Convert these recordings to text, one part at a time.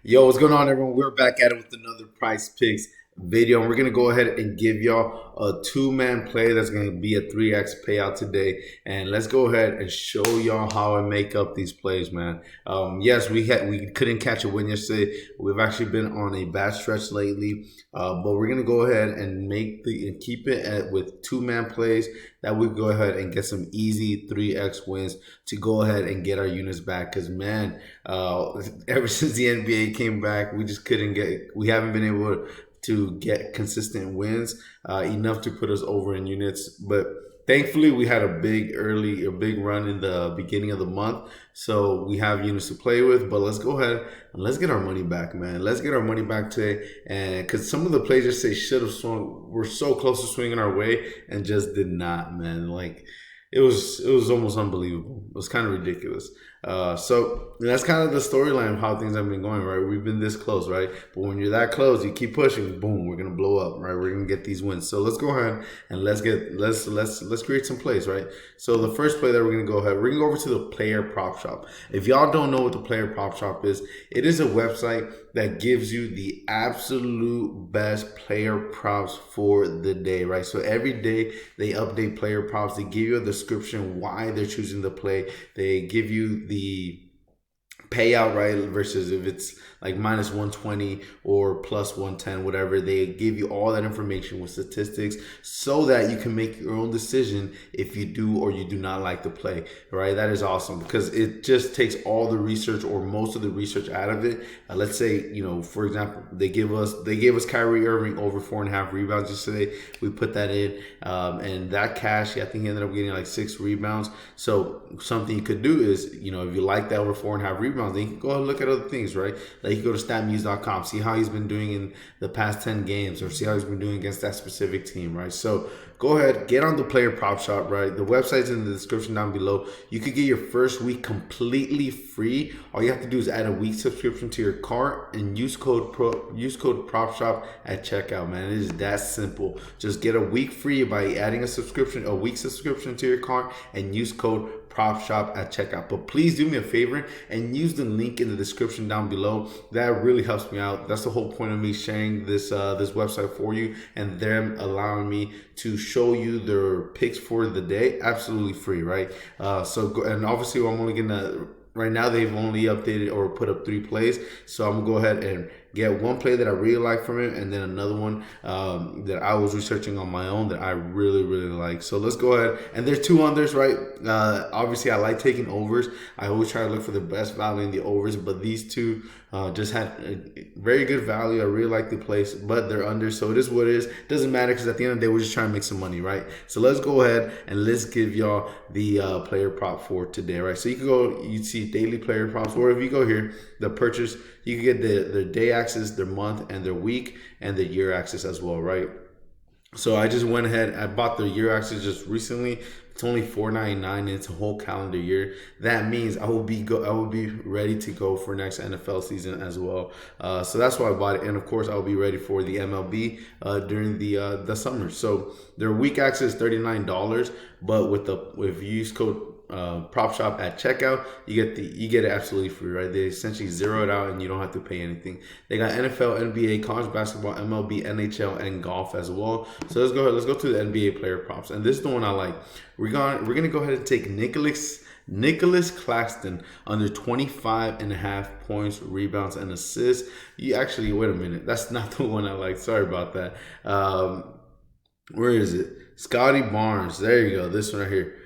Yo, what's going on, everyone? We're back at it with another Price Picks video, and we're gonna go ahead and give y'all a two-man play that's gonna be a 3x payout today. And let's go ahead and show y'all how I make up these plays, man. Yes, we couldn't catch a win yesterday. We've actually been on a bad stretch lately, but we're gonna go ahead and keep it with two-man plays that we go ahead and get some easy 3x wins to go ahead and get our units back. Because man, ever since the NBA came back, we haven't been able to get consistent wins enough to put us over in units. But thankfully, we had a big run in the beginning of the month, so we have units to play with. But let's go ahead and let's get our money back, man. Let's get our money back today, and because some of the plays just say should have swung, we're so close to swinging our way and just did not, man. Like it was almost unbelievable. It was kind of ridiculous. So that's kind of the storyline of how things have been going, right? We've been this close, right? But when you're that close, you keep pushing, boom, we're gonna blow up, right? We're gonna get these wins. So let's go ahead and let's create some plays, right? So the first play that we're gonna go over to the player prop shop. If y'all don't know what the player prop shop is, it is a website that gives you the absolute best player props for the day, right? So every day they update player props. They give you a description why they're choosing the play. They give you the payout, right? Versus if it's like minus 120 or plus 110, whatever. They give you all that information with statistics so that you can make your own decision if you do or you do not like the play, right? That is awesome because it just takes all the research or most of the research out of it. Let's say, for example, they gave us Kyrie Irving over 4.5 rebounds yesterday. We put that in, and that cash, I think he ended up getting like 6 rebounds. So something you could do is, if you like that over 4.5 rebounds, then you can go and look at other things, right? Like you go to statmuse.com, see how he's been doing in the past 10 games or see how he's been doing against that specific team, right? So go ahead, get on the player prop shop, right? The website's in the description down below. You could get your first week completely free. All you have to do is add a week subscription to your cart and use code prop shop at checkout, man. It is that simple. Just get a week free by adding a week subscription to your cart and use code prop shop at checkout. But please do me a favor and use the link in the description down below. That really helps me out. That's the whole point of me sharing this website for you and them allowing me to show you their picks for the day absolutely free, right? And obviously I'm only gonna, right now they've only updated or put up 3 plays, so I'm gonna go ahead and get one play that I really like from it, and then another one that I was researching on my own that I really, really like. So let's go ahead. And there's 2 unders, right? Obviously, I like taking overs. I always try to look for the best value in the overs, but these 2 just had a very good value. I really like the place, but they're under, so it is what it is. Doesn't matter because at the end of the day, we're just trying to make some money, right? So let's go ahead and let's give y'all the player prop for today, right? So you can go, you see daily player props, or if you go here, the purchase, you can get their day axis, their month, and their week, and the year axis as well, right? So I just went ahead, I bought the year axis just recently. It's only $4.99 and it's a whole calendar year. That means I will be ready to go for next NFL season as well. So that's why I bought it, and of course I will be ready for the MLB during the summer. So their week axis is $39, but if you use code prop shop at checkout, you get it absolutely free, right? They essentially zero it out and you don't have to pay anything. They got NFL, NBA, college basketball, MLB, NHL, and golf as well. So let's go to the NBA player props, and this is the one I like. We're gonna go ahead and take Nicholas Claxton under 25.5 points, rebounds, and assists. You actually, wait a minute, that's not the one I like. Sorry about that. Where is it? Scottie Barnes. There you go. This one right here.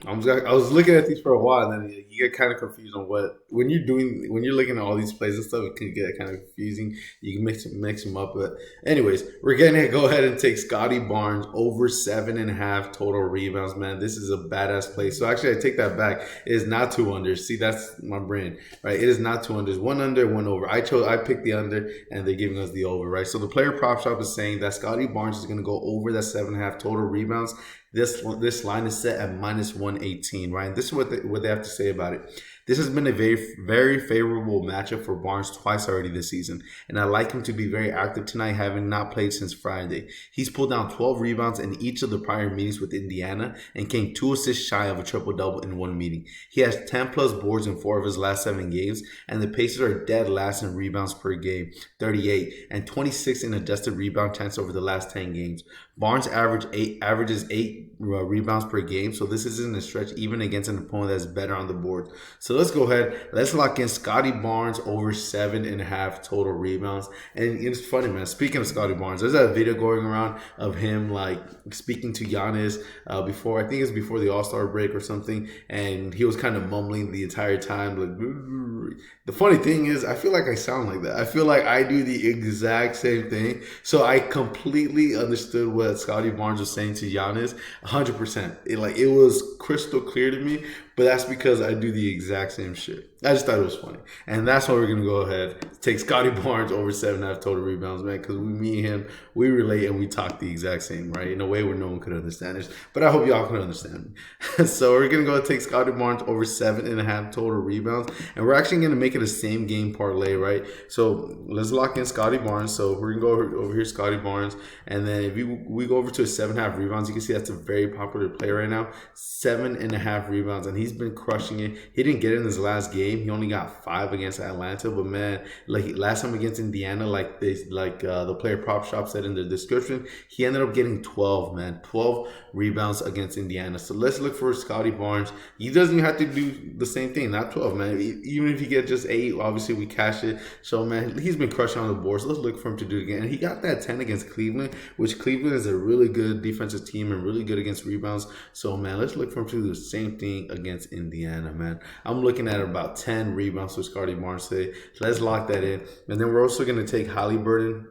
I was looking at these for a while, and then you get kind of confused on when you're looking at all these plays and stuff. It can get kind of confusing. You can mix them up, but anyways, we're gonna go ahead and take Scottie Barnes over 7.5 total rebounds. Man, this is a badass play. So actually, I take that back. It is not 2 unders. See, that's my brain, right? It is not 2 unders. 1 under, 1 over. I picked the under, and they're giving us the over, right? So the player prop shop is saying that Scottie Barnes is gonna go over that 7.5 total rebounds. This line is set at minus 118, right? And this is what they have to say about it. This has been a very favorable matchup for Barnes twice already this season, and I like him to be very active tonight, having not played since Friday. He's pulled down 12 rebounds in each of the prior meetings with Indiana and came 2 assists shy of a triple-double in one meeting. He has 10 plus boards in 4 of his last 7 games, and the Pacers are dead last in rebounds per game, 38, and 26 in adjusted rebound chance over the last 10 games. Barnes averages 8 rebounds per game, so this isn't a stretch even against an opponent that's better on the board. So let's go ahead. Let's lock in Scottie Barnes over 7.5 total rebounds. And it's funny, man. Speaking of Scottie Barnes, there's a video going around of him like speaking to Giannis before, I think it's before the All-Star break or something, and he was kind of mumbling the entire time. Like, the funny thing is, I feel like I sound like that. I feel like I do the exact same thing. So I completely understood what Scottie Barnes was saying to Giannis, 100%. It was crystal clear to me, but that's because I do the exact same shit. I just thought it was funny. And that's why we're going to go ahead take Scottie Barnes over 7.5 total rebounds, man, because me and him, we relate and we talk the exact same, right? In a way where no one could understand us. But I hope y'all can understand me. So we're going to go ahead and take Scottie Barnes over 7.5 total rebounds. And we're actually going to make it a same game parlay, right? So let's lock in Scottie Barnes. So we're going to go over here, Scottie Barnes. And then if we go over to a 7.5 rebounds, you can see that's a very popular play right now. 7.5 rebounds. And he's been crushing it. He didn't get it in his last game. He only got 5 against Atlanta, but man, like last time against Indiana, the player prop shop said in the description, he ended up getting 12, man, 12 rebounds against Indiana. So let's look for Scottie Barnes. He doesn't even have to do the same thing, not 12, man. Even if he gets just 8, obviously we cash it. So man, he's been crushing on the board. So let's look for him to do it again. And he got that 10 against Cleveland, which Cleveland is a really good defensive team and really good against rebounds. So man, let's look for him to do the same thing against Indiana, man. I'm looking at about 10 rebounds for Scottie Barnes today. So let's lock that in. And then we're also going to take Halliburton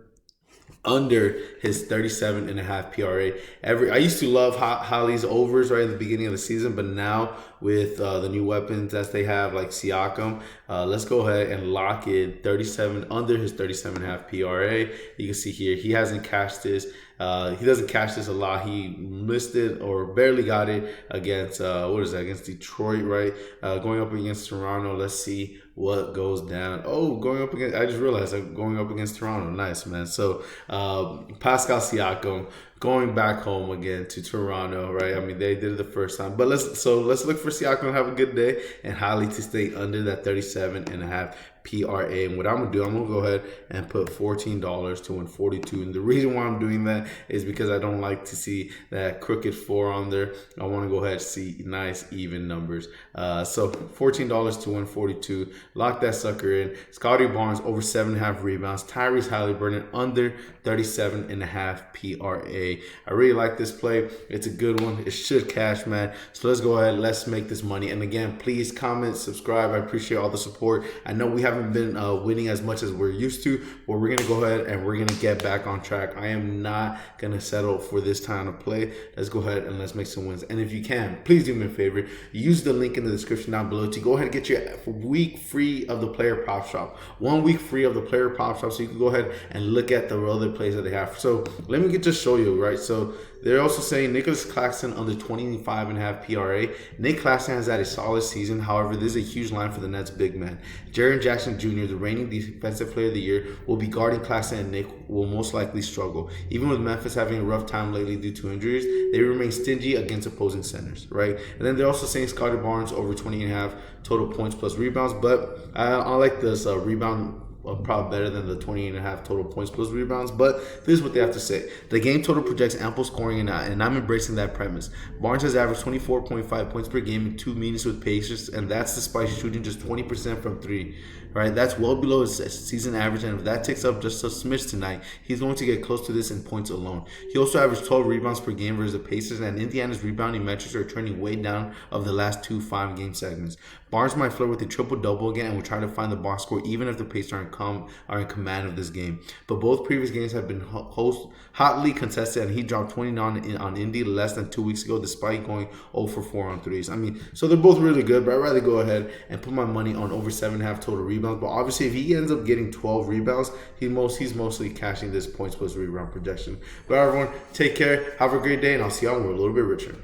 under his 37.5 PRA. I used to love Holly's overs right at the beginning of the season, but now with the new weapons that they have like Siakam, let's go ahead and lock in 37 under his 37.5 PRA. You can see here he hasn't cashed this. He doesn't cash this a lot. He missed it or barely got it against against Detroit, right? Going up against Toronto. Let's see what goes down. Oh, I just realized I'm going up against Toronto. Nice, man. So Pascal Siakam going back home again to Toronto, right? I mean, they did it the first time. But let's look for Siakam to have a good day and Holly to stay under that 37.5 PRA. And what I'm going to do, I'm going to go ahead and put $14 to win 42. And the reason why I'm doing that is because I don't like to see that crooked 4 on there. I want to go ahead and see nice, even numbers. So $14 to win 42. Lock that sucker in. Scottie Barnes over 7.5 rebounds. Tyrese Halliburton under 37.5 PRA. I really like this play. It's a good one. It should cash, man. So let's go ahead. Let's make this money. And again, please comment, subscribe. I appreciate all the support. I know we haven't been winning as much as we're used to, but we're going to go ahead and we're going to get back on track. I am not going to settle for this time of play. Let's go ahead and let's make some wins. And if you can, please do me a favor. Use the link in the description down below to go ahead and get your week free of the player prop shop. 1 week free of the player prop shop, so you can go ahead and look at the other plays that they have. So let me just show you, right? So they're also saying Nicholas Claxton under 25.5 PRA. Nick Claxton has had a solid season. However, this is a huge line for the Nets big man. Jaren Jackson Jr., the reigning defensive player of the year, will be guarding Claxton, and Nick will most likely struggle. Even with Memphis having a rough time lately due to injuries, they remain stingy against opposing centers, right? And then they're also saying Scottie Barnes over 20.5 total points plus rebounds, but I like this rebound probably better than the 20.5 total points plus rebounds. But this is what they have to say. The game total projects ample scoring, and I'm embracing that premise. Barnes has averaged 24.5 points per game in 2 meetings with Pacers, and that's despite shooting just 20% from 3. Right, that's well below his season average, and if that ticks up just a smidge tonight, he's going to get close to this in points alone. He also averaged 12 rebounds per game versus the Pacers, and Indiana's rebounding metrics are trending way down of the last 2 5-game segments. Barnes might flirt with a triple-double again and will try to find the box score even if the Pacers are in command of this game. But both previous games have been hotly contested, and he dropped 29 on Indy less than 2 weeks ago despite going 0 for 4 on threes. I mean, so they're both really good, but I'd rather go ahead and put my money on over 7.5 total rebounds. But obviously, if he ends up getting 12 rebounds, he's mostly cashing this points plus rebound projection. But everyone, take care, have a great day, and I'll see y'all when we're a little bit richer.